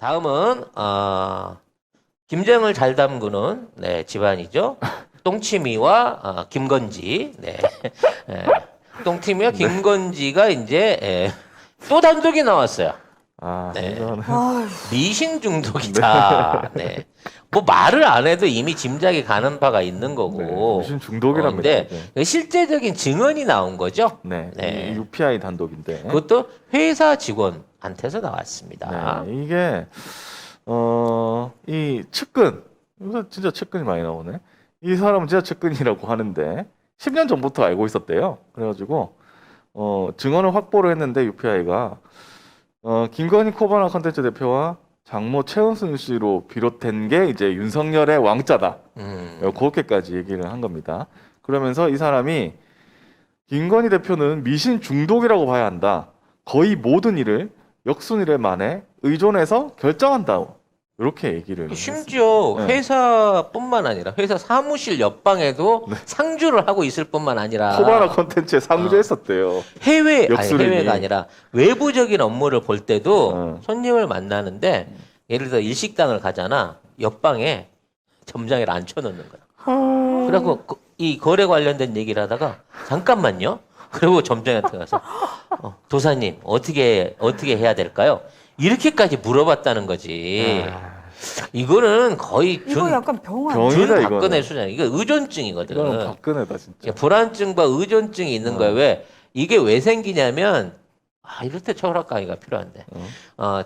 다음은 김정을 잘 담그는 집안이죠. 똥치미와 김건지. 네. 똥치미와 김건지가 이제 또 단독이 나왔어요. 네. 이거는 미신 중독이다. 네. 뭐 말을 안 해도 이미 짐작이 가는 바가 있는 거고. 미신 중독이랍니다. 근데 실제적인 증언이 나온 거죠. 네. 네. 이 UPI 단독인데. 그것도 회사 직원한테서 나왔습니다. 네. 이게 이 측근, 이거 진짜 측근이 많이 나오네. 이 사람은 진짜 측근이라고 하는데 10년 전부터 알고 있었대요. 그래가지고 증언을 확보를 했는데 UPI가 김건희 코바나 컨텐츠 대표와 장모 최은순 씨로 비롯된 게 이제 윤석열의 왕자다. 그렇게까지 얘기를 한 겁니다. 그러면서 이 사람이 김건희 대표는 미신 중독이라고 봐야 한다. 거의 모든 일을 역순일에 만에 의존해서 결정한다. 이렇게 얘기를 심지어 했습니다. 네. 회사뿐만 아니라 회사 사무실 옆방에도 상주를 하고 있을 뿐만 아니라 코바나 컨텐츠에 상주했었대요. 해외가 역술인이. 아니라 외부적인 업무를 볼 때도 어. 손님을 만나는데 예를 들어 일식당을 가잖아. 옆방에 점장이를 앉혀놓는 거야. 그래갖고 이 거래 관련된 얘기를 하다가 잠깐만요. 그리고 점장한테 가서 도사님 어떻게 해야 될까요? 이렇게까지 물어봤다는 거지. 이거는 거의 이거 약간 병 아니야? 병이다, 박근혜 이거는. 수준. 이거 의존증이거든. 이거는 박근혜다 진짜. 불안증과 의존증이 있는 거예요. 왜? 이게 왜 생기냐면 이럴 때 철학 강의가 필요한데.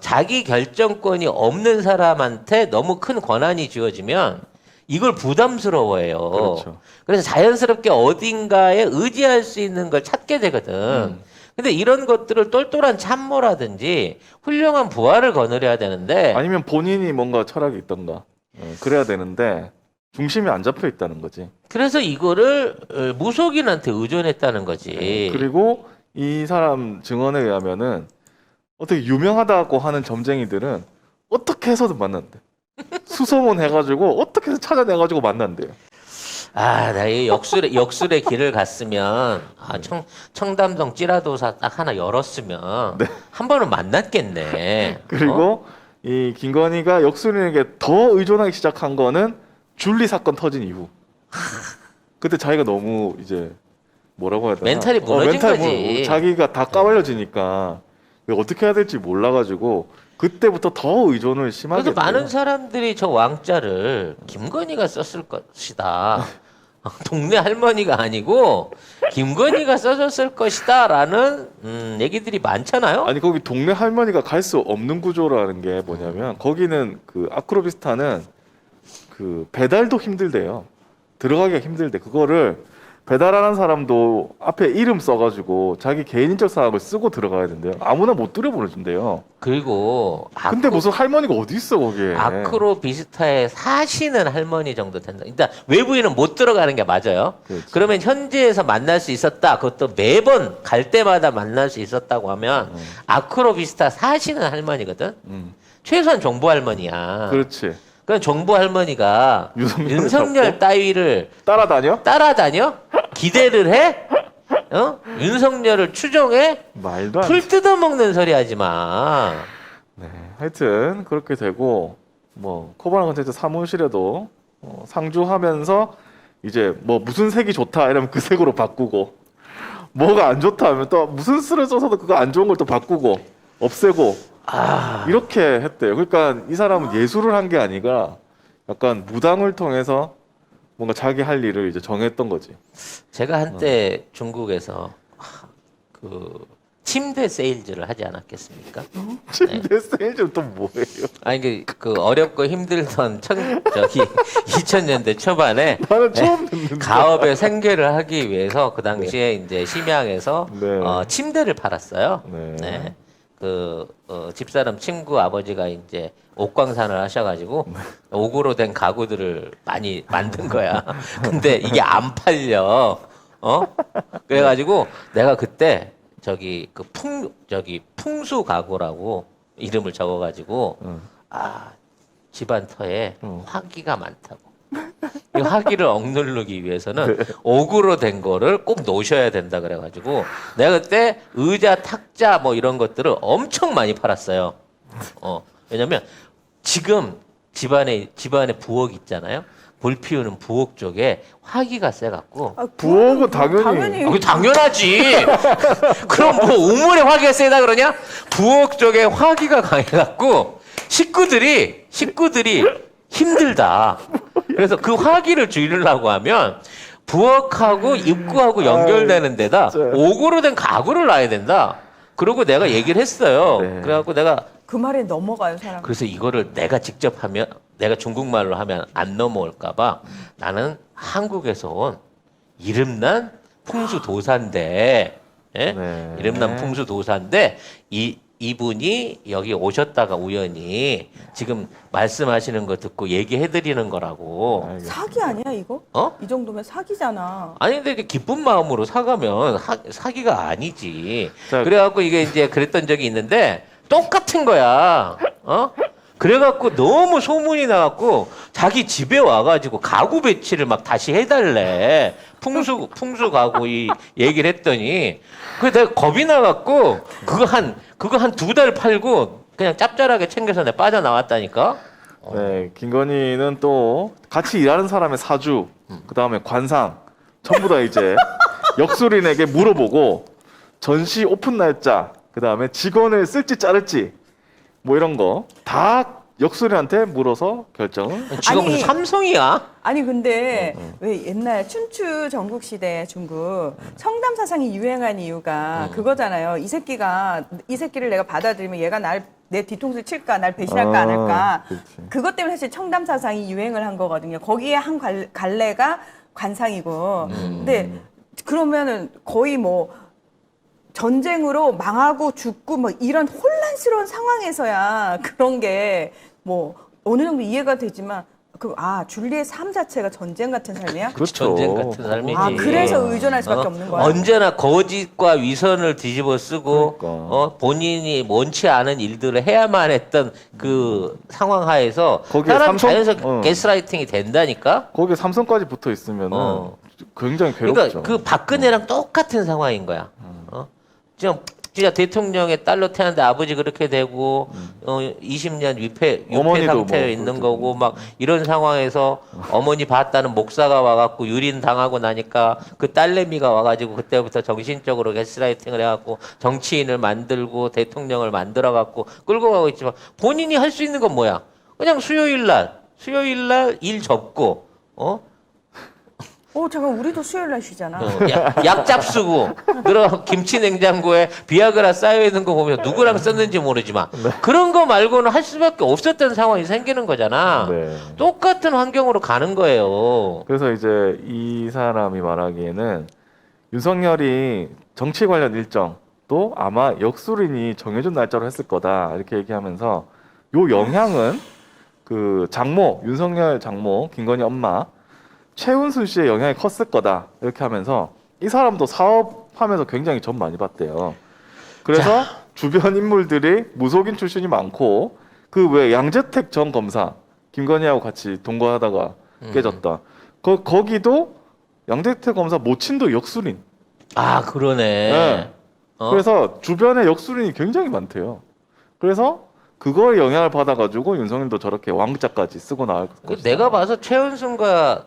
자기 결정권이 없는 사람한테 너무 큰 권한이 주어지면 이걸 부담스러워해요. 그렇죠. 그래서 자연스럽게 어딘가에 의지할 수 있는 걸 찾게 되거든. 근데 이런 것들을 똘똘한 참모라든지 훌륭한 부하를 거느려야 되는데 아니면 본인이 뭔가 철학이 있던가. 그래야 되는데 중심이 안 잡혀 있다는 거지. 그래서 이거를 무속인한테 의존했다는 거지. 그리고 이 사람 증언에 의하면은 어떻게 유명하다고 하는 점쟁이들은 어떻게 해서든 만난대. 수소문 해가지고 어떻게 해서 찾아내가지고 만난대요. 나 이 역술의 길을 갔으면 청담동 찌라도사 딱 하나 열었으면 한 번은 만났겠네. 그리고 이 김건희가 역술인에게 더 의존하기 시작한 거는 줄리 사건 터진 이후. 그때 자기가 너무 이제 뭐라고 해야 되나? 멘탈이 무너진 거지. 자기가 다 까발려지니까 어떻게 해야 될지 몰라가지고 그때부터 더 의존을 심하게. 그래서 많은 했대요. 사람들이 저 왕자를 김건희가 썼을 것이다. 동네 할머니가 아니고 김건희가 써줬을 것이다라는 얘기들이 많잖아요. 아니 거기 동네 할머니가 갈 수 없는 구조라는 게 뭐냐면 거기는 그 아크로비스타는 그 배달도 힘들대요. 들어가기가 힘들대. 그거를 배달하는 사람도 앞에 이름 써가지고 자기 개인적 사항을 쓰고 들어가야 된대요. 아무나 못 들여보내준대요. 그리고 근데 무슨 할머니가 어디 있어 거기에. 아크로비스타에 사시는 할머니 정도 된다. 일단 외부인은 못 들어가는 게 맞아요. 그렇지. 그러면 현지에서 만날 수 있었다. 그것도 매번 갈 때마다 만날 수 있었다고 하면 아크로비스타 사시는 할머니거든. 최소한 정부 할머니야. 그렇지. 그럼 정부 할머니가 윤석열 잡고? 따위를 따라다녀? 따라다녀? 기대를 해? 윤석열을 추종해? 말도 안 돼. 풀 뜯어먹는 소리 하지 마. 네, 하여튼 그렇게 되고 뭐 코바나 컨텐츠 사무실에도 상주하면서 이제 뭐 무슨 색이 좋다 이러면 그 색으로 바꾸고 뭐가 안 좋다 하면 또 무슨 쓰를 써서도 그거 안 좋은 걸 또 바꾸고 없애고 이렇게 했대요. 그러니까 이 사람은 예술을 한 게 아니라 약간 무당을 통해서 뭔가 자기 할 일을 이제 정했던 거지. 제가 한때 중국에서 그 침대 세일즈를 하지 않았겠습니까? 침대 세일즈는 또 뭐예요? 아니 그 어렵고 힘들던 2000년대 초반에 나는 처음 듣는다. 가업의 생계를 하기 위해서 그 당시에 이제 심양에서 네. 침대를 팔았어요. 네. 집사람 친구 아버지가 이제 옥광산을 하셔가지고 옥으로 된 가구들을 많이 만든 거야. 근데 이게 안 팔려. 그래가지고 내가 그때 풍수 가구라고 이름을 적어가지고 집안 터에 화기가 많다고. 이 화기를 억누르기 위해서는 옥으로 된 거를 꼭 놓으셔야 된다 그래가지고 내가 그때 의자, 탁자 뭐 이런 것들을 엄청 많이 팔았어요. 왜냐면 지금 집안에 부엌 있잖아요. 불 피우는 부엌 쪽에 화기가 세갖고. 부엌은 당연히. 그게 당연하지. 그럼 뭐 우물에 화기가 세다 그러냐? 부엌 쪽에 화기가 강해갖고 식구들이 힘들다. 그래서 그 화기를 줄이려고 하면 부엌하고 입구하고 연결되는 데다 진짜요? 옥으로 된 가구를 놔야 된다. 그러고 내가 얘기를 했어요. 네. 그래갖고 내가 그 말에 넘어가요, 사람. 그래서 이거를 내가 직접 하면 내가 중국말로 하면 안 넘어올까봐 나는 한국에서 온 이름난 풍수도사인데, 예? 네. 이름난 풍수도사인데 이분이 여기 오셨다가 우연히 지금 말씀하시는 거 듣고 얘기해드리는 거라고. 알겠습니다. 사기 아니야, 이거? 어? 이 정도면 사기잖아. 아니 근데 이게 기쁜 마음으로 사가면 사기가 아니지. 자, 그래갖고 이게 이제 그랬던 적이 있는데 똑같은 거야. 어? 그래갖고 너무 소문이 나갖고 자기 집에 와가지고 가구 배치를 막 다시 해달래. 풍수 가구 이 얘기를 했더니 그 내가 겁이 나갖고 그거 한 2달 팔고 그냥 짭짤하게 챙겨서 내가 빠져나왔다니까. 네, 김건희는 또 같이 일하는 사람의 사주, 그 다음에 관상, 전부 다 이제 역술인에게 물어보고 전시 오픈 날짜, 그 다음에 직원을 쓸지 자를지 뭐 이런 거 다 역술인한테 물어서 결정을. 지금 아니, 무슨 삼성이야? 아니 근데 왜 옛날 춘추 전국 시대 중국 청담 사상이 유행한 이유가 그거잖아요. 이 새끼를 내가 받아들이면 얘가 내 뒤통수를 칠까, 날 배신할까 안 할까. 그렇지. 그것 때문에 사실 청담 사상이 유행을 한 거거든요. 거기에 한 갈래가 관상이고. 근데 그러면은 거의 뭐 전쟁으로 망하고 죽고 뭐 이런 혼란스러운 상황에서야 그런 게 뭐 어느 정도 이해가 되지만 줄리의 삶 자체가 전쟁 같은 삶이야? 그렇죠. 전쟁 같은 삶이지. 그래서 의존할 수밖에 없는 거야. 언제나 거짓과 위선을 뒤집어 쓰고 그러니까. 본인이 원치 않은 일들을 해야만 했던 그 상황 하에서 거기에 사람 삼성- 자연스럽게 게스라이팅이 된다니까. 거기에 삼성까지 붙어 있으면은 굉장히 괴롭죠. 그러니까 그 박근혜랑 똑같은 상황인 거야. 진짜 대통령의 딸로 태어났는데 아버지 그렇게 되고 20년 유폐 어머니도 상태에 뭐 있는 그렇죠. 거고 막 이런 상황에서 어머니 봤다는 목사가 와갖고 유린 당하고 나니까 그 딸내미가 와가지고 그때부터 정신적으로 게스라이팅을 해갖고 정치인을 만들고 대통령을 만들어갖고 끌고 가고 있지만 본인이 할 수 있는 건 뭐야? 그냥 수요일 날 일 접고 잠깐 우리도 수요일 날 쉬잖아. 약 잡수고 그런 김치 냉장고에 비아그라 쌓여 있는 거 보면 누구랑 썼는지 모르지만 그런 거 말고는 할 수밖에 없었던 상황이 생기는 거잖아. 네. 똑같은 환경으로 가는 거예요. 그래서 이제 이 사람이 말하기에는 윤석열이 정치 관련 일정도 아마 역술인이 정해준 날짜로 했을 거다 이렇게 얘기하면서 요 영향은 그 윤석열 장모 김건희 엄마 최은순 씨의 영향이 컸을 거다 이렇게 하면서 이 사람도 사업하면서 굉장히 점 많이 봤대요. 그래서 주변 인물들이 무속인 출신이 많고 그 왜 양재택 전 검사 김건희하고 같이 동거하다가 깨졌다. 거기도 양재택 검사 모친도 역술인. 아 그러네. 네. 그래서 주변에 역술인이 굉장히 많대요. 그래서 그거에 영향을 받아가지고 윤석열도 저렇게 왕자까지 쓰고 나올 것이다. 내가 봐서 최은순과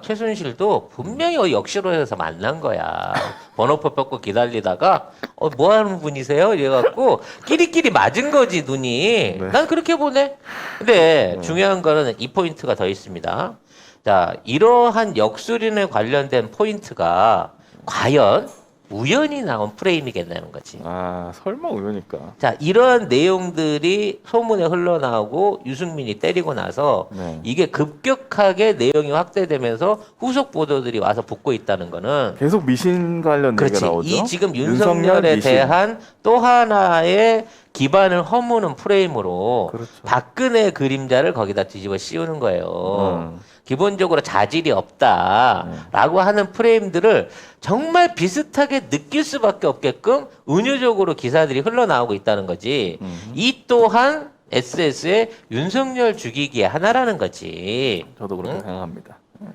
최순실도 분명히 역시로해서 만난 거야. 번호표 뺏고 기다리다가 뭐 하는 분이세요? 이래갖고 끼리끼리 맞은 거지 눈이. 네. 난 그렇게 보네. 근데 중요한 거는 이 포인트가 더 있습니다. 자, 이러한 역술인에 관련된 포인트가 과연 우연히 나온 프레임이겠냐는 거지. 아 설마 우연일까? 자, 이런 내용들이 소문에 흘러나오고 유승민이 때리고 나서 네. 이게 급격하게 내용이 확대되면서 후속 보도들이 와서 붙고 있다는 거는 계속 미신 관련 얘기가 그렇지. 나오죠. 이 지금 윤석열 윤석열에 미신. 대한 또 하나의 기반을 허무는 프레임으로 그렇죠. 박근혜 그림자를 거기다 뒤집어 씌우는 거예요. 음. 기본적으로 자질이 없다라고 하는 프레임들을 정말 비슷하게 느낄 수밖에 없게끔 은유적으로 기사들이 흘러나오고 있다는 거지. 이 또한 SS의 윤석열 죽이기의 하나라는 거지. 저도 그렇게 생각합니다. 네.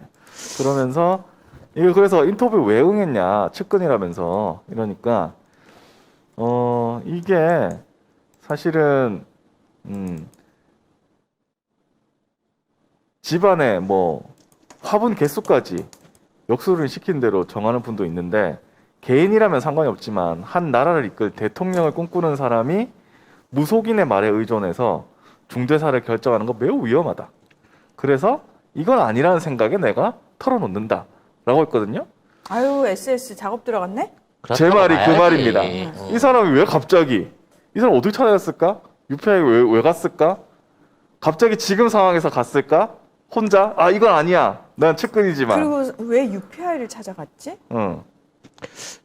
그러면서 이거 그래서 인터뷰 왜 응했냐 측근이라면서 이러니까 이게 사실은 집안에 뭐 화분 개수까지 역술을 시킨 대로 정하는 분도 있는데 개인이라면 상관이 없지만 한 나라를 이끌 대통령을 꿈꾸는 사람이 무속인의 말에 의존해서 중대사를 결정하는 거 매우 위험하다. 그래서 이건 아니라는 생각에 내가 털어놓는다 라고 했거든요. 아유 SS 작업 들어갔네. 제 말이 그 봐야지. 말입니다. 이 사람이 왜 갑자기 이 사람 어떻게 찾아갔을까? UPI 왜 갔을까? 갑자기 지금 상황에서 갔을까? 혼자? 아 이건 아니야. 난 측근이지만. 그리고 왜 UPI를 찾아갔지? 응.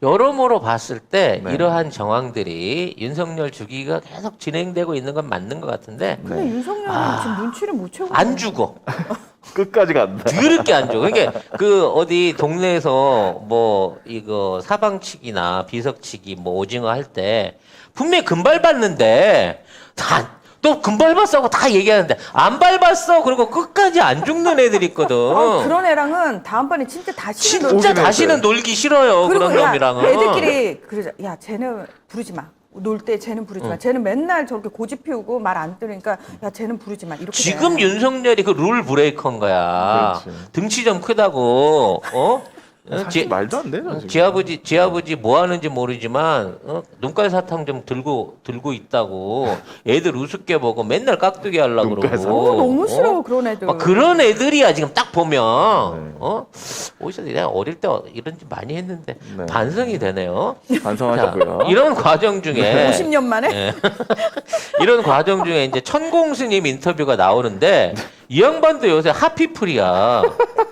여러모로 봤을 때 네. 이러한 정황들이 윤석열 주기가 계속 진행되고 있는 건 맞는 것 같은데 근데 윤석열은 지금 눈치를 못 채고 안 죽어. 끝까지 간다. 드럽게 안 죽어. 그러니까 그 어디 동네에서 뭐 이거 사방치기나 비석치기 뭐 오징어 할 때 분명히 금발 봤는데 또 금발 봤어 하고 다 얘기하는데 안 밟았어. 그리고 끝까지 안 죽는 애들이 있거든. 그런 애랑은 다음번에 진짜 다시는 진짜 오긴 다시는 했어요. 놀기 싫어요. 그리고 그런 야, 놈이랑은. 애들끼리 그러자. 야, 쟤는 부르지 마. 놀 때 쟤는 부르지 마. 쟤는 맨날 저렇게 고집 피우고 말 안 들으니까 야, 쟤는 부르지 마. 이렇게 지금 돼. 윤석열이 그 룰 브레이커인 거야. 그렇지. 등치 좀 크다고. 사실 말도 안 되죠. 지금. 지아버지 뭐 하는지 모르지만 눈깔 사탕 좀 들고 있다고 애들 우습게 보고 맨날 깍두기 하려고 눈깔 그러고. 사탕. 너무 싫어 그런 애들. 막 그런 애들이야 지금 딱 보면. 네. 어디서 내가 어릴 때 이런 짓 많이 했는데 네. 반성이 되네요. 반성하자고요. 자, 이런 과정 중에 50년 만에 예. 이런 과정 중에 이제 천공 스님 인터뷰가 나오는데 이 양반도 요새 하피풀이야.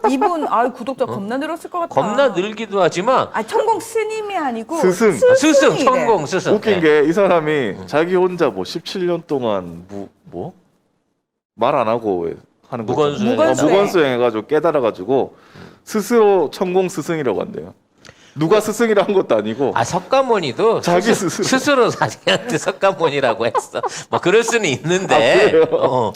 이분 구독자 겁나 늘었을 것 같아. 겁나 늘기도 하지만 천공 스님이 아니고 스승. 스승, 스승이래. 천공 스승. 웃긴 예. 게 이 사람이 자기 혼자 뭐 17년 동안 말 안 하고 하는 거 무건수행. 무건수행 해가지고 깨달아가지고 스스로 천공 스승이라고 한대요. 누가 스승이라 한 것도 아니고 석가모니도 자기 스스로 자기한테 석가모니라고 했어. 뭐 그럴 수는 있는데, 그래요?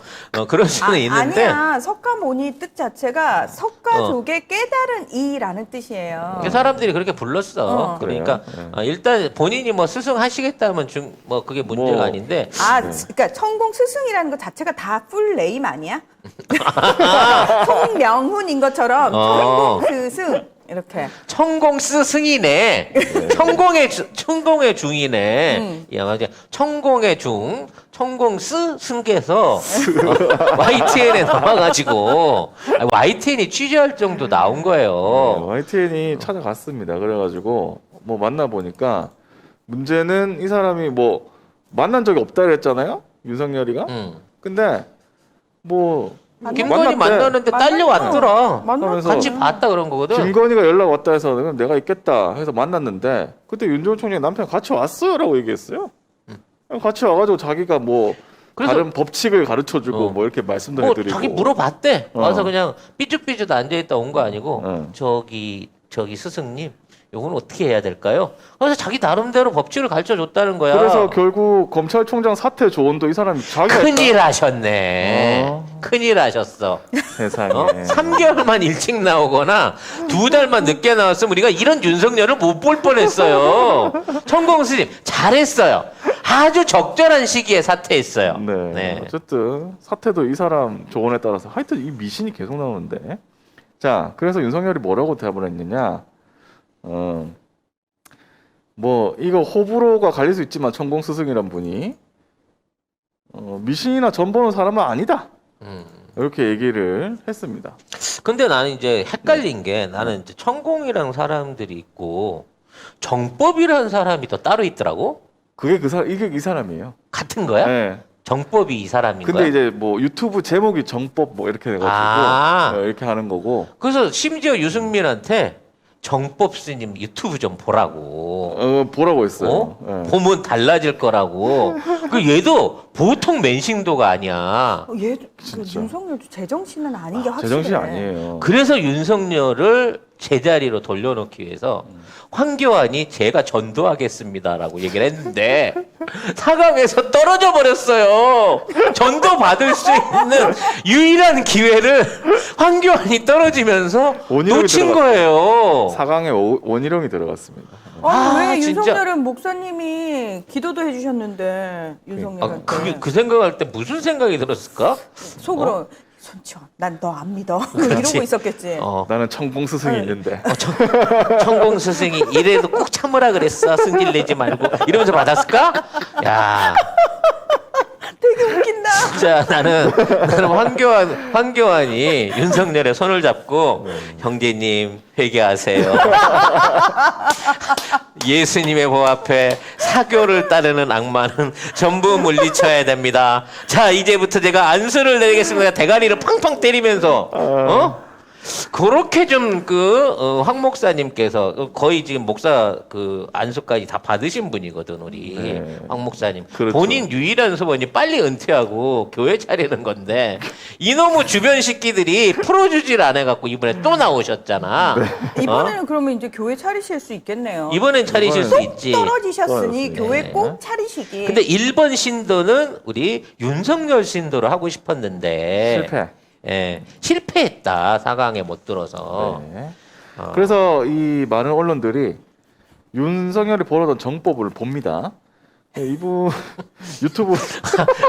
그럴 수는 있는데. 아니야. 석가모니 뜻 자체가 석가족의 깨달은 이라는 뜻이에요. 그 사람들이 그렇게 불렀어. 그러니까 그래요? 일단 본인이 뭐 스승 하시겠다면 뭐 그게 문제가 뭐. 아닌데. 그러니까 천공 스승이라는 것 자체가 다 풀 네임 아니야? 송명훈인 것처럼 천공 스승 이렇게. 천공 스승이네. 천공의 중이네. 야 맞아. 천공의 중, 천공 스승께서 YTN에 나와가지고 YTN이 취재할 정도 나온 거예요. YTN이 찾아갔습니다. 그래가지고 뭐 만나 보니까 문제는 이 사람이 뭐 만난 적이 없다 그랬잖아요. 윤석열이가. 근데 뭐 김건희 만나는데 딸려왔더라. 만났어. 같이 봤다 그런 거거든. 김건희가 연락 왔다 해서 그럼 내가 있겠다 해서 만났는데 그때 윤종호 총리 남편 같이 왔어요라고 얘기했어요. 같이 와가지고 자기가 뭐 그래서- 다른 법칙을 가르쳐주고 뭐 이렇게 말씀도 뭐 해드리고. 자기 물어봤대. 와서 어. 그냥 삐죽삐죽 앉아있다 온 거 아니고 어. 저기 스승님 요건 어떻게 해야 될까요? 그래서 자기 나름대로 법칙을 가르쳐 줬다는 거야. 그래서 결국 검찰총장 사퇴 조언도 이 사람이 자기가 큰일 하셨네. 어. 큰일 하셨어. 세상에. 3개월만 일찍 나오거나 2달만 늦게 나왔으면 우리가 이런 윤석열을 못 볼 뻔했어요. 천공 스님 잘했어요. 아주 적절한 시기에 사퇴했어요. 네. 어쨌든 사태도 이 사람 조언에 따라서 하여튼 이 미신이 계속 나오는데. 자, 그래서 윤석열이 뭐라고 대답을 했느냐? 뭐 이거 호불호가 갈릴 수 있지만 천공 스승이란 분이 미신이나 전 보는 사람은 아니다. 이렇게 얘기를 했습니다. 근데 나는 이제 헷갈린 게 나는 이제 천공이라는 사람들이 있고 정법이라는 사람이 또 따로 있더라고. 그게 이게 이 사람이에요. 같은 거야? 네. 정법이 이 사람인 근데 거야? 이제 뭐 유튜브 제목이 정법 뭐 이렇게 돼가지고 아. 이렇게 하는 거고. 그래서 심지어 유승민한테 정법 스님 유튜브 좀 보라고. 보라고 했어요. 네. 보면 달라질 거라고. 그 얘도 보통 맨싱도가 아니야. 얘 진짜. 윤석열도 제정신은 아닌 게 확실해. 제정신이 아니에요. 그래서 윤석열을 제자리로 돌려놓기 위해서 황교안이 제가 전도하겠습니다라고 얘기를 했는데 4강에서 떨어져 버렸어요. 전도 받을 수 있는 유일한 기회를 황교안이 떨어지면서 원희룡이 놓친 들어갔어요. 거예요. 4강에 원희룡이 들어갔습니다. 왜 진짜. 윤석열은 목사님이 기도도 해주셨는데 윤석열한테 그 생각할 때 무슨 생각이 들었을까? 속으로 손치원 난 너 안 믿어 그렇지. 이러고 있었겠지. 나는 천공 스승이 있는데. 천공 스승이 이래도 꼭 참으라 그랬어. 승질 내지 말고 이러면서 받았을까? 야, 되게 웃긴다. 진짜 나는 황교안이 윤석열의 손을 잡고 형제님 회개하세요. 예수님의 보 앞에 사교를 따르는 악마는 전부 물리쳐야 됩니다. 자, 이제부터 제가 안수를 내리겠습니다. 대가리를 팡팡 때리면서 그렇게 좀 황 목사님께서 거의 지금 목사 안수까지 다 받으신 분이거든 우리 네. 황 목사님. 그렇죠. 본인 유일한 소원이 빨리 은퇴하고 교회 차리는 건데 이놈의 주변 식기들이 풀어주질 않아갖고 이번에 또 나오셨잖아. 이번에는 그러면 이제 교회 차리실 수 있겠네요. 이번엔 차리실 수 있지. 떨어지셨으니 교회 네. 꼭 차리시기. 근데 1번 신도는 우리 윤석열 신도를 하고 싶었는데 실패. 예, 실패했다. 4강에 못 들어서. 네. 그래서 이 많은 언론들이 윤석열이 벌어던 정법을 봅니다. 이분 유튜브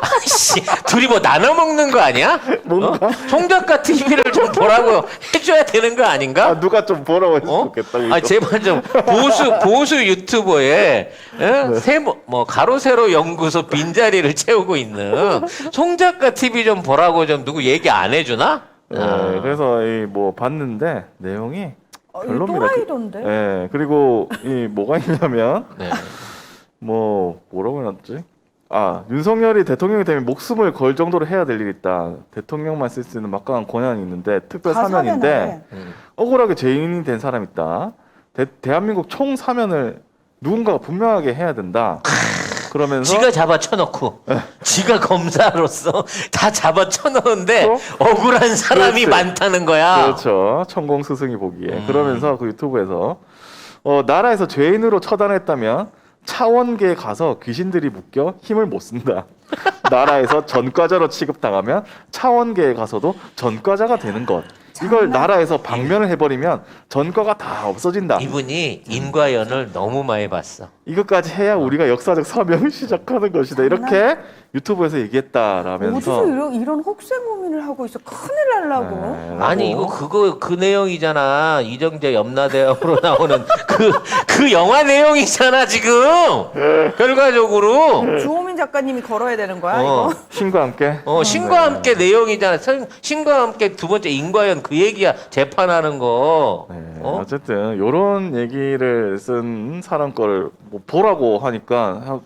아이씨, 둘이 뭐 나눠 먹는 거 아니야? 뭔가? 총작가 TV를 좀 보라고 해줘야 되는 거 아닌가? 누가 좀 보라고 했으면 좋겠다. 이거. 아 제발 좀 보수 유튜버에 뭐 가로 세로 연구소 빈자리를 채우고 있는 총작가 TV 좀 보라고 좀 누구 얘기 안 해주나? 네, 그래서 이 뭐 봤는데 내용이 별로입니다. 또라이던데. 네, 그리고 이 뭐가 있냐면 네. 뭐라고 해놨지? 윤석열이 대통령이 되면 목숨을 걸 정도로 해야 될 일이 있다. 대통령만 쓸 수 있는 막강한 권한이 있는데 특별 사면인데 억울하게 죄인이 된 사람 있다. 대한민국 총 사면을 누군가가 분명하게 해야 된다. 그러면서 지가 잡아 쳐놓고 지가 검사로서 다 잡아 쳐놓은데 억울한 사람이 그렇지. 많다는 거야. 그렇죠. 천공 스승이 보기에. 그러면서 그 유튜브에서 나라에서 죄인으로 처단했다면 차원계에 가서 귀신들이 묶여 힘을 못 쓴다. 나라에서 전과자로 취급당하면 차원계에 가서도 전과자가 되는 것. 이걸 나라에서 방면을 해버리면 전과가 다 없어진다. 이분이 인과연을 너무 많이 봤어. 이것까지 해야 우리가 역사적 사명을 시작하는 것이다. 이렇게 유튜브에서 얘기했다라면서. 어디서 이런 혹세무민을 하고 있어. 큰일 날라고. 네, 아니 라고. 이거 그 내용이잖아. 이정재 염라대왕으로 나오는 그 영화 내용이잖아 지금. 결과적으로 주호민 작가님이 걸어야 되는 거야 어. 이거. 신과 함께. 신과 함께 내용이잖아. 신과 함께 두 번째 인과연 그 얘기야. 재판하는 거. 네, 어쨌든 이런 얘기를 쓴 사람 거를 뭐 보라고 하니까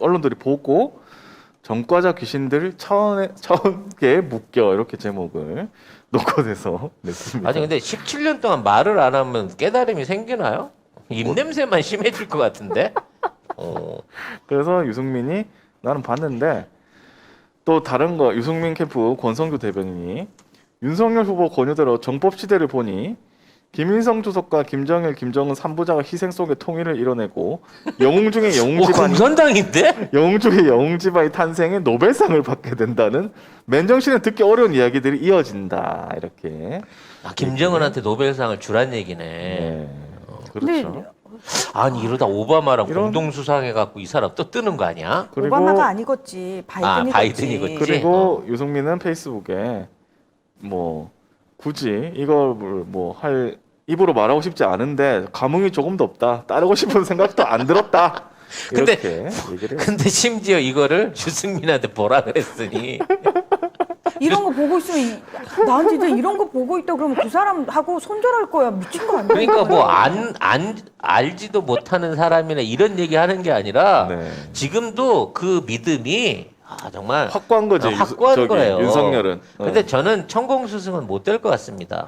언론들이 보고 전과자 귀신들 차원계에 묶여 이렇게 제목을 놓고내서 냈습니다. 아니 근데 17년 동안 말을 안 하면 깨달음이 생기나요? 입냄새만 심해질 것 같은데. 그래서 유승민이 나는 봤는데 또 다른 거 유승민 캠프 권성규 대변인이 윤석열 후보 권유대로 정법 시대를 보니 김일성 주석과 김정일, 김정은 3부자가 희생 속에 통일을 이뤄내고 영웅 중에 영웅 집안이 공산당인데? 영웅 중에 영웅 집안이 탄생해 노벨상을 받게 된다는 맨정신에 듣기 어려운 이야기들이 이어진다 이렇게. 김정은한테 노벨상을 주란 얘기네. 네. 근데 그렇죠. 아니 이러다 오바마랑 이런- 공동 수상해갖고 이 사람 또 뜨는 거 아니야? 그리고 오바마가 아니겠지. 바이든이겠지. 바이든이겠지. 그리고 유승민은 페이스북에 뭐 굳이 이걸 뭐 할 입으로 말하고 싶지 않은데 감흥이 조금도 없다. 따르고 싶은 생각도 안 들었다. 근데- 이렇게 얘기를 해요. 근데 심지어 이거를 유승민한테 보라 그랬으니 이런 거 보고 있으면 난 진짜 이런 거 보고 있다 그러면 그 사람하고 손절할 거야. 미친 거 아니야? 그러니까 뭐 알지도 못하는 사람이나 이런 얘기 하는 게 아니라 네. 지금도 그 믿음이 정말 확고한 거지. 확고한 저기 거예요. 윤석열은. 근데 저는 천공 스승은 못 될 것 같습니다.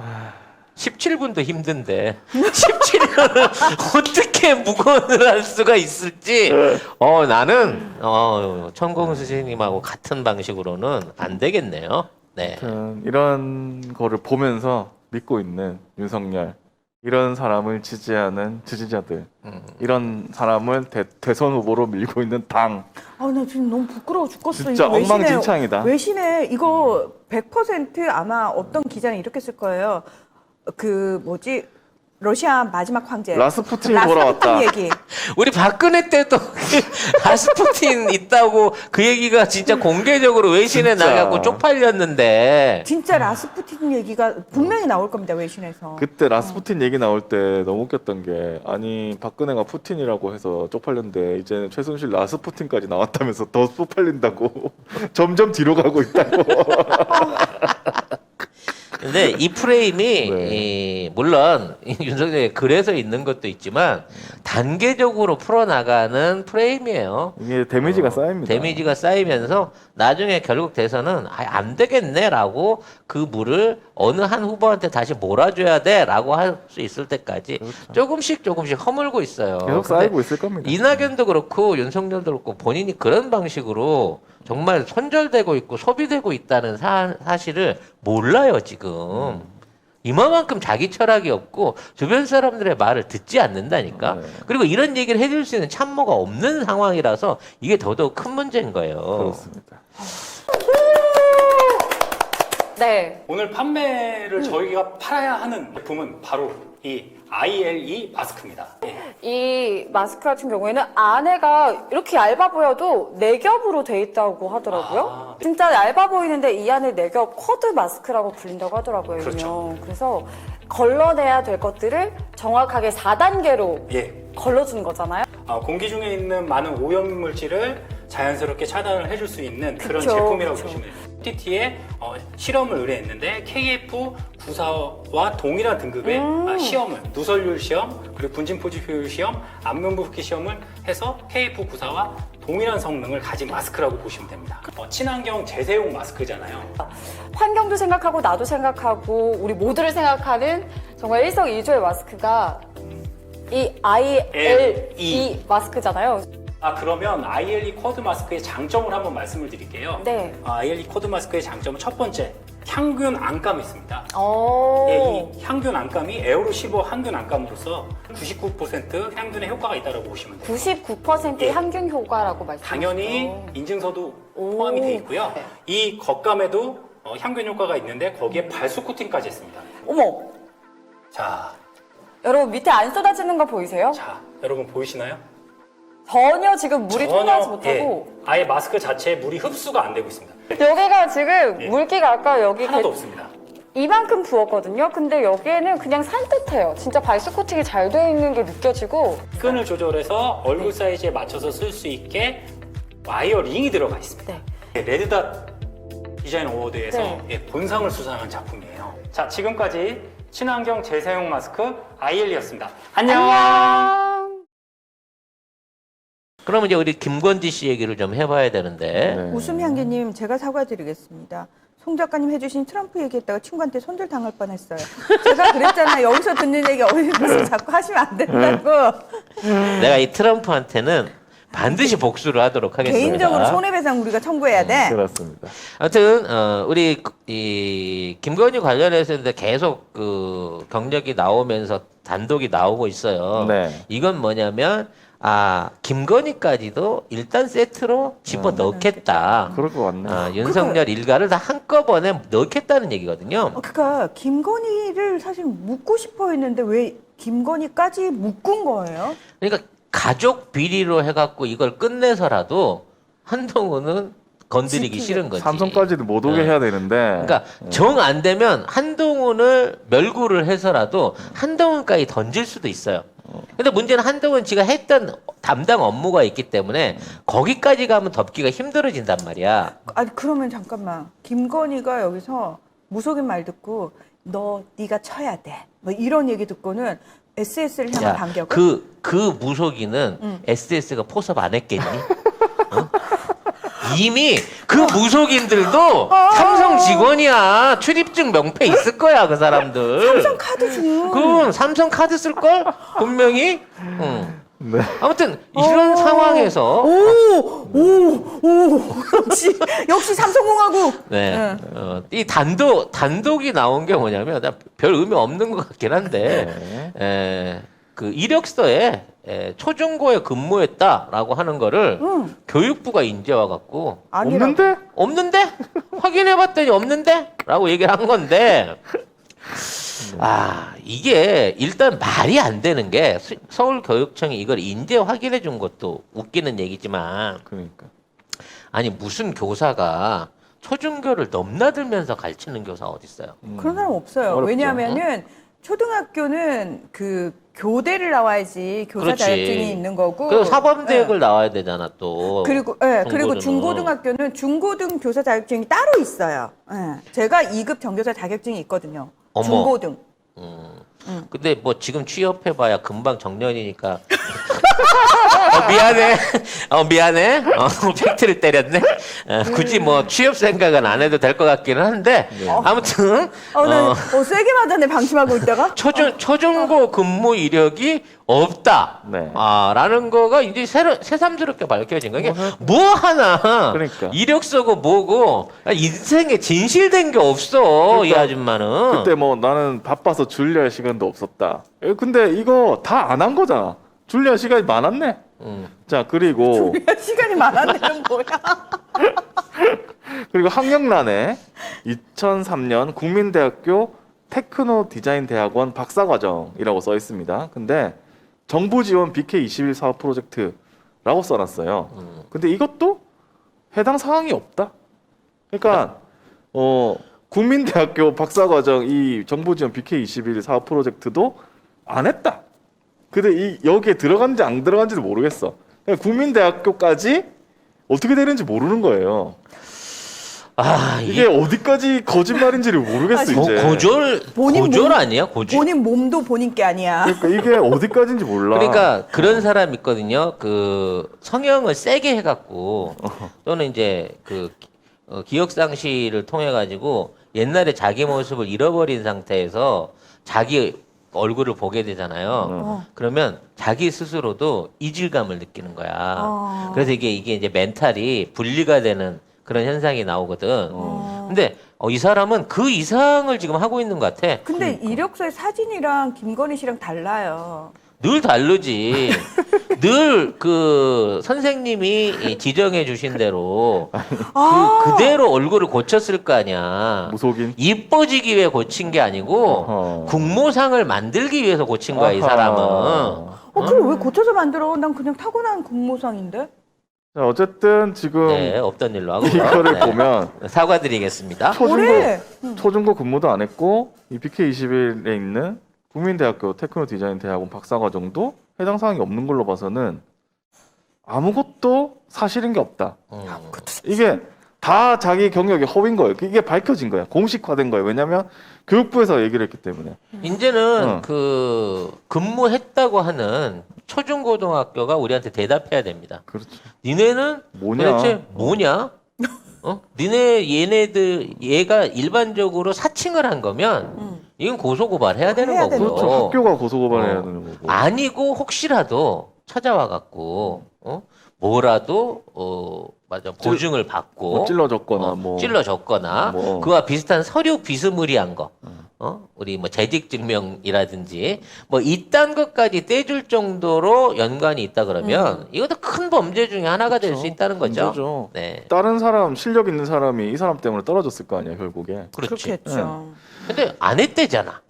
17분도 힘든데 17년을 어떻게 무건을 할 수가 있을지 나는 천공 스승님하고 같은 방식으로는 안 되겠네요. 네. 이런 거를 보면서 믿고 있는 윤석열, 이런 사람을 지지하는 지지자들, 이런 사람을 대선 후보로 밀고 있는 당. 나 지금 너무 부끄러워 죽겠어. 진짜 이거 외신에- 엉망진창이다. 외신에 이거 100% 아마 어떤 기자는 이렇게 쓸 거예요. 러시아 마지막 황제 라스푸틴이 라스푸틴 돌아왔다. 얘기. 우리 박근혜 때도 라스푸틴 있다고 그 얘기가 진짜 공개적으로 외신에 진짜. 나가고 쪽팔렸는데. 진짜 라스푸틴 얘기가 분명히 나올 겁니다 외신에서. 그때 라스푸틴 얘기 나올 때 너무 웃겼던 게 아니 박근혜가 푸틴이라고 해서 쪽팔렸는데 이제는 최순실 라스푸틴까지 나왔다면서 더 쪽팔린다고 점점 뒤로 가고 있다고. 근데 이 프레임이 네. 물론 윤석열이 그래서 있는 것도 있지만 단계적으로 풀어나가는 프레임이에요. 이게 데미지가 쌓입니다. 데미지가 쌓이면서 나중에 결국 돼서는 안 되겠네라고 그 물을 어느 한 후보한테 다시 몰아줘야 돼라고 할 수 있을 때까지 조금씩 허물고 있어요. 계속 근데 쌓이고 있을 겁니다. 이낙연도 그렇고 윤석열도 그렇고 본인이 그런 방식으로 정말 손절되고 있고 소비되고 있다는 사실을 몰라요 지금. 이만큼 자기 철학이 없고 주변 사람들의 말을 듣지 않는다니까. 네. 그리고 이런 얘기를 해줄 수 있는 참모가 없는 상황이라서 이게 더더욱 큰 문제인 거예요. 그렇습니다. 네. 오늘 판매를 저희가 팔아야 하는 제품은 바로 이 ILE 마스크입니다. 예. 이 마스크 같은 경우에는 안에가 이렇게 얇아 보여도 4겹으로 돼 있다고 하더라고요. 아, 네. 진짜 얇아 보이는데 이 안에 4겹 쿼드 마스크라고 불린다고 하더라고요. 그렇죠. 일명. 그래서 걸러내야 될 것들을 정확하게 4단계로 예. 걸러주는 거잖아요. 공기 중에 있는 많은 오염 물질을 자연스럽게 차단을 해줄 수 있는 그런 그쵸, 제품이라고 그쵸. 보시면 돼요. TT에 실험을 의뢰했는데 KF94와 동일한 등급의 시험을 누설률 시험, 그리고 분진 포집 효율 시험, 안면부 흡기 시험을 해서 KF94와 동일한 성능을 가진 마스크라고 보시면 됩니다. 친환경 재사용 마스크잖아요. 환경도 생각하고 나도 생각하고 우리 모두를 생각하는 정말 일석이조의 마스크가 이 ILE 마스크잖아요. 그러면 ILE 쿼드 마스크의 장점을 한번 말씀을 드릴게요. 네. ILE 쿼드 마스크의 장점은 첫 번째, 향균 안감이 있습니다. 오. 예, 이 향균 안감이 에어로 15 향균 안감으로서 99% 향균의 효과가 있다고 보시면 돼요. 99%의 향균 효과라고 말씀하셨죠. 당연히 인증서도 오. 포함이 되어 있고요. 네. 이 겉감에도 향균 효과가 있는데 거기에 발수 코팅까지 했습니다. 어머, 자, 여러분 밑에 안 쏟아지는 거 보이세요? 여러분 보이시나요? 전혀 지금 물이 통하지 못하고 아예 마스크 자체에 물이 흡수가 안 되고 있습니다. 여기가 지금 예. 물기가 아까 여기 하나도 없습니다. 이만큼 부었거든요. 근데 여기에는 그냥 산뜻해요. 진짜 발수 코팅이 잘 되어 있는 게 느껴지고 끈을 조절해서 얼굴 사이즈에 맞춰서 쓸 수 있게 와이어 링이 들어가 있습니다. 네. 레드닷 디자인 어워드에서 네. 본상을 수상한 작품이에요. 자, 지금까지 친환경 재사용 마스크 ILE였습니다. 안녕. 그러면 이제 우리 김건지 씨 얘기를 좀 해봐야 되는데. 네. 웃음향기님 제가 사과드리겠습니다. 송 작가님 해주신 트럼프 얘기했다가 친구한테 손절 당할 뻔했어요. 제가 그랬잖아요. 여기서 듣는 얘기 어디서 자꾸 하시면 안 된다고. 내가 이 트럼프한테는 반드시 복수를 하도록 하겠습니다. 개인적으로 손해배상 우리가 청구해야 돼. 그렇습니다. 아무튼 우리 이 김건희 관련해서는 계속 그 경력이 나오면서 단독이 나오고 있어요. 네. 이건 뭐냐면 김건희까지도 일단 세트로 집어 넣겠다. 그럴 것 같네. 윤석열 일가를 다 한꺼번에 넣겠다는 얘기거든요. 그러니까 김건희를 사실 묻고 싶어 했는데 왜 김건희까지 묶은 거예요? 그러니까 가족 비리로 해갖고 이걸 끝내서라도 한동훈은 건드리기 싫은 거지. 삼성까지도 못 오게 해야 되는데. 그러니까 정 안 되면 한동훈을 멸구를 해서라도 한동훈까지 던질 수도 있어요. 근데 문제는 한동훈 지가 했던 담당 업무가 있기 때문에 거기까지 가면 덮기가 힘들어진단 말이야. 아니 그러면 잠깐만 김건희가 여기서 무속인 말 듣고 네가 쳐야 돼. 뭐 이런 얘기 듣고는 SS를 향한 반격을. 그 무속인은 SS가 포섭 안 했겠니? 어? 이미 그 무속인들도 삼성 직원이야. 출입증 명패 있을 거야, 그 사람들. 삼성 카드 중. 그럼 삼성 카드 쓸 걸? 분명히. 네. 아무튼 이런 상황에서 역시 삼성공화국. 네. 이 단독이 나온 게 뭐냐면 별 의미 없는 것 같긴 한데 그 이력서에 초중고에 근무했다라고 하는 거를 교육부가 인제와 갖고 아니라고. 없는데? 없는데? 확인해봤더니 없는데? 라고 얘기를 한 건데 이게 일단 말이 안 되는 게 서울교육청이 이걸 인재 확인해 준 것도 웃기는 얘기지만 그러니까. 아니 무슨 교사가 초중교를 넘나들면서 가르치는 교사 어디 있어요? 그런 사람 없어요. 어렵죠. 왜냐하면은 초등학교는 그 교대를 나와야지 교사 그렇지. 자격증이 있는 거고. 그리고 사범대학을 예. 나와야 되잖아 또. 그리고 그리고 중고등학교는 중고등 교사 자격증이 따로 있어요. 예. 제가 2급 정교사 자격증이 있거든요. 어머. 중고등. 근데 뭐 지금 취업해봐야 금방 정년이니까. 미안해. 팩트를 때렸네. 굳이 뭐 취업 생각은 안 해도 될 것 같기는 한데 아무튼 난 세게 맞았네 방심하고 있다가. 초중고 근무 이력이 없다. 네. 라는 거가 이제 새삼스럽게 밝혀진 거야. 이게 뭐 하나 그러니까. 이력서고 뭐고 인생에 진실된 게 없어 이 그러니까 아줌마는. 그때 뭐 나는 바빠서 줄리할 시간도 없었다. 근데 이거 다 안 한 거잖아. 줄리할 시간이 많았네. 자, 그리고 시간이 많았네는 뭐야? 그리고 학력란에 2003년 국민대학교 테크노 디자인 대학원 박사과정이라고 써 있습니다. 근데 정부 지원 BK21 사업 프로젝트라고 써놨어요. 근데 이것도 해당 사항이 없다. 그러니까 국민대학교 박사과정 이 정부 지원 BK21 사업 프로젝트도 안 했다. 근데 여기에 들어간지 안 들어간지도 모르겠어. 그러니까 국민대학교까지 어떻게 되는지 모르는 거예요. 이게 어디까지 거짓말인지를 모르겠어 이제. 고졸 아니야? 고졸. 본인 몸도 본인 게 아니야. 그러니까 이게 어디까지인지 몰라. 그러니까 그런 사람 있거든요. 그 성형을 세게 해갖고 또는 이제 그 기억 상실을 통해 가지고 옛날에 자기 모습을 잃어버린 상태에서 자기 얼굴을 보게 되잖아요. 그러면 자기 스스로도 이질감을 느끼는 거야. 그래서 이게 이제 멘탈이 분리가 되는 그런 현상이 나오거든. 근데 이 사람은 그 이상을 지금 하고 있는 것 같아. 근데 이력서의 사진이랑 김건희 씨랑 달라요. 늘 다르지. 늘 그 선생님이 지정해 주신 대로 그대로 얼굴을 고쳤을 거 아니야. 무속인. 이뻐지기 위해 고친 게 아니고 어허. 국모상을 만들기 위해서 고친 거야, 이 아하. 사람은. 그럼 왜 고쳐서 만들어? 난 그냥 타고난 국모상인데. 자, 어쨌든 지금 네, 없던 일로 하고. 이거를 네. 보면 사과드리겠습니다. 그래. 초중고 근무도 안 했고 이 BK21에 있는 국민대학교 테크노 디자인 대학원 박사과정도 해당 사항이 없는 걸로 봐서는 아무것도 사실인 게 없다. 이게 다 자기 경력이 허위인 거예요. 이게 밝혀진 거야. 공식화된 거예요. 왜냐하면 교육부에서 얘기를 했기 때문에. 이제는 그 근무했다고 하는 초중고등학교가 우리한테 대답해야 됩니다. 그렇죠. 니네는 뭐냐? 도대체 뭐냐? 얘가 일반적으로 사칭을 한 거면 이건 고소고발해야 되는 해야 거고요. 되는 그렇죠. 학교가 고소고발해야 어. 되는 거고. 아니고 혹시라도 찾아와 갖고 뭐라도 맞아 보증을 받고 뭐 찔러줬거나 뭐. 찔러줬거나 뭐. 그와 비슷한 서류 비스무리한 거 우리 뭐 재직 증명이라든지 뭐 이딴 것까지 떼줄 정도로 연관이 있다 그러면 이것도 큰 범죄 중에 하나가 될 수 있다는 거죠. 문제죠. 네. 다른 사람 실력 있는 사람이 이 사람 때문에 떨어졌을 거 아니야 결국에. 그렇지. 그렇겠죠. 근데 안 했대잖아.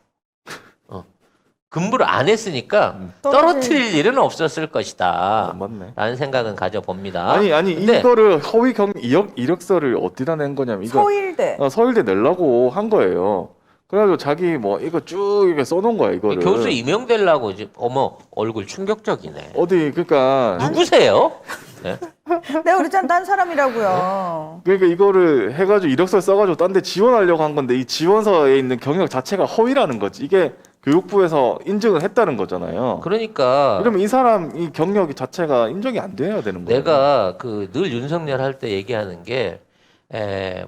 근무를 안 했으니까 떨어뜨릴 일은 없었을 것이다. 맞네. 라는 생각은 가져봅니다. 아니 근데 이거를 허위 이력서를 어디다 낸 거냐면 이거 서일대. 서울대 내려고 한 거예요. 그래가지고 자기 뭐 이거 쭉 이렇게 써놓은 거야 이거를. 교수 임용되려고 어머 얼굴 충격적이네. 어디 그러니까 누구세요? 네. 내가 그랬잖아, 딴 사람이라고요. 그러니까 이거를 해가지고 이력서 써가지고 딴 데 지원하려고 한 건데 이 지원서에 있는 경력 자체가 허위라는 거지. 이게 교육부에서 인증을 했다는 거잖아요. 그러니까 그러면 이 사람 이 경력이 자체가 인정이 안 돼야 되는 거예요. 내가 그 늘 윤석열 할 때 얘기하는 게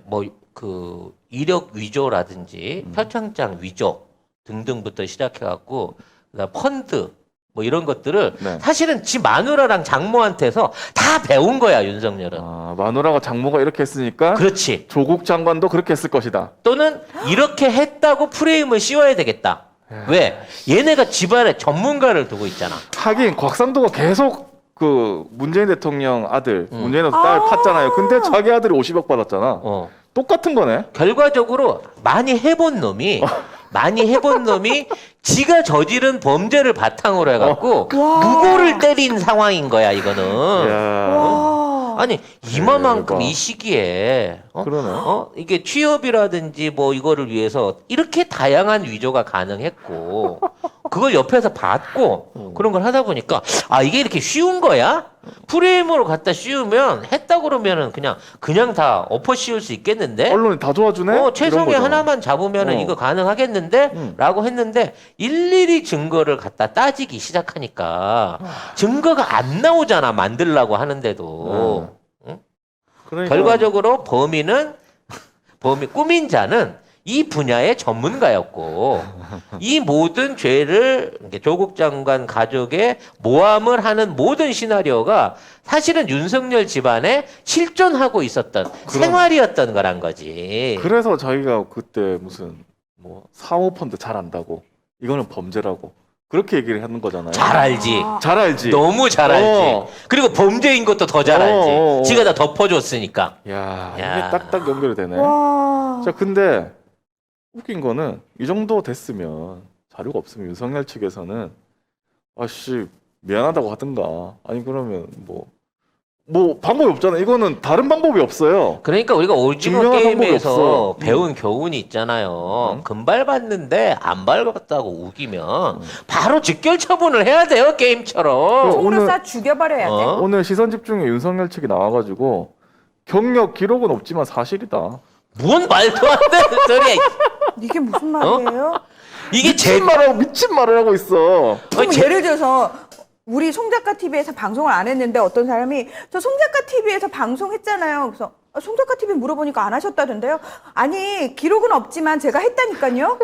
뭐 그 이력 위조라든지 표창장 위조 등등부터 시작해갖고 그다음 펀드 뭐 이런 것들을 네. 사실은 지 마누라랑 장모한테서 다 배운 거야 윤석열은. 마누라가 장모가 이렇게 했으니까 그렇지. 조국 장관도 그렇게 했을 것이다. 또는 이렇게 했다고 프레임을 씌워야 되겠다. 왜? 얘네가 집안에 전문가를 두고 있잖아. 하긴 곽상도가 계속 그 문재인 대통령 아들 문재인 딸 팠잖아요. 근데 자기 아들이 50억 받았잖아. 똑같은 거네. 결과적으로 많이 해본 놈이 많이 해본 놈이 지가 저지른 범죄를 바탕으로 해갖고 와. 무고를 때린 상황인 거야 이거는. 야. 와. 아니 이만큼 대박. 이 시기에 그러네. 이게 취업이라든지 뭐 이거를 위해서 이렇게 다양한 위조가 가능했고 그걸 옆에서 봤고 그런 걸 하다 보니까 아 이게 이렇게 쉬운 거야? 프레임으로 갖다 씌우면 했다 그러면은 그냥 다 엎어 씌울 수 있겠는데? 언론이 다 도와주네. 최성의 이런 거죠. 하나만 잡으면은 어. 이거 가능하겠는데? 라고 했는데 일일이 증거를 갖다 따지기 시작하니까 증거가 안 나오잖아 만들라고 하는데도. 그러니까 결과적으로 꾸민 자는 이 분야의 전문가였고 이 모든 죄를 이렇게 조국 장관 가족의 모함을 하는 모든 시나리오가 사실은 윤석열 집안에 실존하고 있었던 생활이었던 거란 거지. 그래서 자기가 그때 무슨 뭐 사모펀드 잘 안다고 이거는 범죄라고 그렇게 얘기를 하는 거잖아요. 잘 알지. 잘 알지. 너무 잘 알지. 어. 그리고 범죄인 것도 더 잘 알지. 어. 지가 다 덮어줬으니까. 야, 야. 이게 딱딱 연결이 되네. 와. 자, 근데 웃긴 거는 이 정도 됐으면 자료가 없으면 윤석열 측에서는 아씨 미안하다고 하든가 아니 그러면 뭐 방법이 없잖아. 이거는 다른 방법이 없어요. 그러니까 우리가 오징어 증명할 방법이 게임에서 없어. 배운 교훈이 있잖아요. 금발 봤는데 안 밟았다고 우기면 바로 직결 처분을 해야 돼요 게임처럼. 총으로 오늘- 쏴 죽여버려야 돼. 어? 오늘 시선 집중에 윤석열 측이 나와가지고 경력 기록은 없지만 사실이다. 뭔 말도 안 되는 소리야. 이게 무슨 말이에요? 이게 제 미친 말을 하고 있어. 그럼 예를 들어서 우리 송작가 TV에서 방송을 안 했는데 어떤 사람이 저 송작가 TV에서 방송했잖아요. 그래서 송작가 TV 물어보니까 안 하셨다던데요. 아니 기록은 없지만 제가 했다니까요.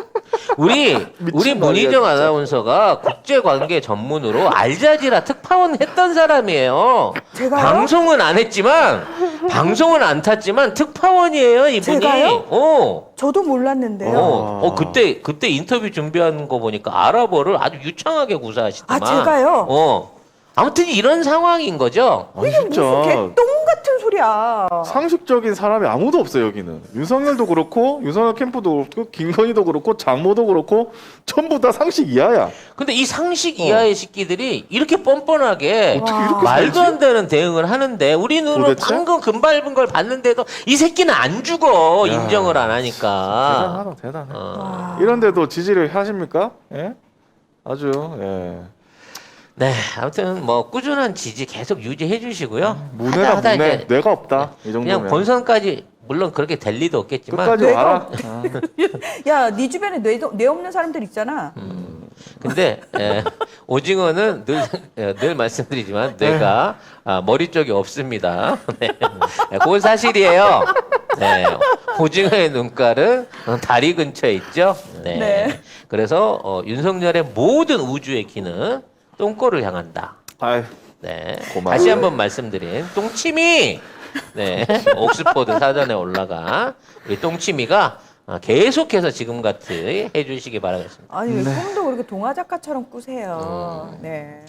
우리 미친 말이야, 문희정 진짜. 아나운서가 국제관계 전문으로 알자지라 특파원 했던 사람이에요. 제가요? 방송은 안 했지만 방송은 안 탔지만 특파원이에요 이분이. 제가요? 저도 몰랐는데요. 그때 인터뷰 준비하는 거 보니까 아랍어를 아주 유창하게 구사하시더만. 아, 제가요? 아무튼 이런 상황인 거죠. 아니, 이게 무슨 개똥 같은 소리야. 상식적인 사람이 아무도 없어요 여기는. 윤석열도 그렇고 윤석열 캠프도 그렇고 김건희도 그렇고 장모도 그렇고 전부 다 상식 이하야. 근데 이 상식 이하의 새끼들이 이렇게 뻔뻔하게 어떻게 이렇게 말도 살지? 안 되는 대응을 하는데 우리 눈으로 도대체? 방금 금밟은 걸 봤는데도 이 새끼는 안 죽어. 야, 인정을 안 하니까. 대단해. 어. 이런데도 지지를 하십니까? 예? 아주 예. 네, 아무튼 뭐 꾸준한 지지 계속 유지해 주시고요. 문해라 하다 문해. 이제 뇌가 없다. 이 정도면. 그냥 본선까지 물론 그렇게 될 리도 없겠지만 끝까지 뇌가 와라. 야, 네 주변에 뇌 없는 사람들 있잖아. 근데 오징어는 늘 말씀드리지만 뇌가 머리 쪽이 없습니다. 네. 그건 사실이에요. 네. 오징어의 눈깔은 다리 근처에 있죠. 네. 네. 그래서 윤석열의 모든 우주의 기는 똥꼬를 향한다. 아이, 네. 고마워요. 다시 한번 말씀드린 똥침이 네. 옥스퍼드 사전에 올라가 우리 똥침이가 계속해서 지금 같이 해주시기 바라겠습니다. 아니 왜 꿈도 그렇게 동화 작가처럼 꾸세요. 네.